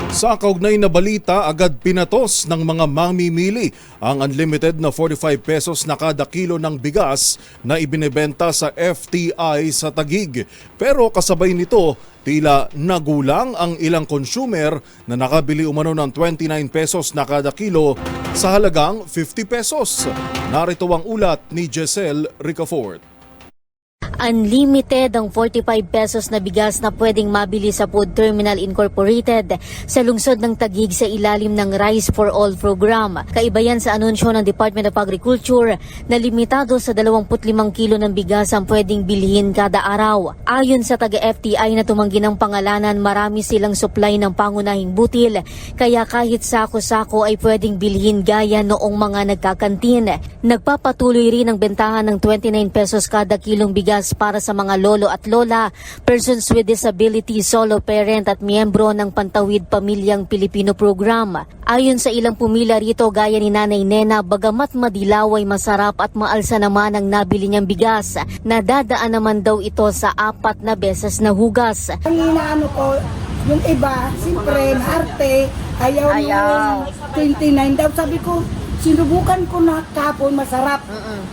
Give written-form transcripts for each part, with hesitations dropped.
Sa kaugnay na balita, agad pinatos ng mga mamimili ang unlimited na 45 pesos na kada kilo ng bigas na ibinebenta sa FTI sa Taguig. Pero kasabay nito, tila nagulang ang ilang consumer na nakabili umano ng 29 pesos na kada kilo sa halagang 50 pesos. Narito ang ulat ni Giselle Ricafort. Unlimited ang 45 pesos na bigas na pwedeng mabili sa Food Terminal Incorporated sa lungsod ng Taguig sa ilalim ng Rice for All program. Kaiba yan sa anunsyo ng Department of Agriculture na limitado sa 25 kilo ng bigas ang pwedeng bilhin kada araw. Ayon sa taga-FTI na tumanggi ng pangalanan, marami silang supply ng pangunahing butil, kaya kahit sako-sako ay pwedeng bilhin gaya noong mga nagkakantin. Nagpapatuloy rin ang bentahan ng 29 pesos kada kilong bigas para sa mga lolo at lola, persons with disability, solo parent at miyembro ng Pantawid Pamilyang Pilipino program. Ayon sa ilang pumila rito gaya ni Nanay Nena, bagamat madilaw ay masarap at maalsa naman ang nabili niyang bigas. Nadadaan naman daw ito sa 4 na beses na hugas. Ang inaano ko, yung iba, siyempre, arte, ayaw. 29 daw. Sabi ko, sinubukan ko na kapon, masarap.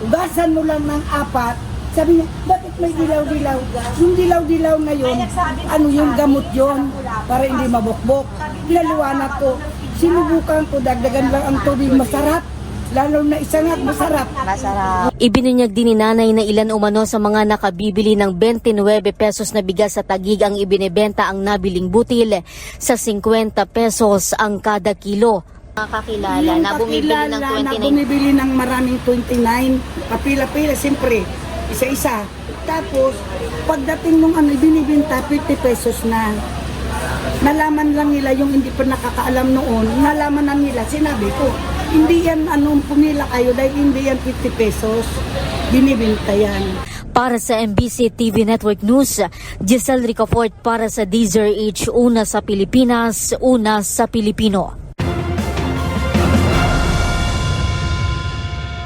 Ugasan mo lang ng 4. Sabi niya, bakit may dilaw-dilaw? Yung dilaw-dilaw na yun, ano yung gamot yun, para hindi mabukbok. Pinaliwanag ko, sinubukan ko, dagdagan lang ang tubig, masarap. Lalo na isangat, masarap. Ibinunyag din ni Nanay na ilan umano sa mga nakabibili ng 29 pesos na bigas sa Taguig ang ibinebenta ang nabiling butil sa 50 pesos ang kada kilo. Kakilala na bumibili ng 29. Na bumibili ng maraming 29, kapila-pila, siyempre, isa-isa. Tapos, pagdating nung binibenta, 50 pesos na. Nalaman lang nila yung hindi pa nakakaalam noon, nalaman na nila, sinabi ko, hindi yan pumila kayo dahil hindi yan 50 pesos, binibenta yan. Para sa MBC TV Network News, Giselle Ricafort para sa DZRH, una sa Pilipinas, una sa Pilipino.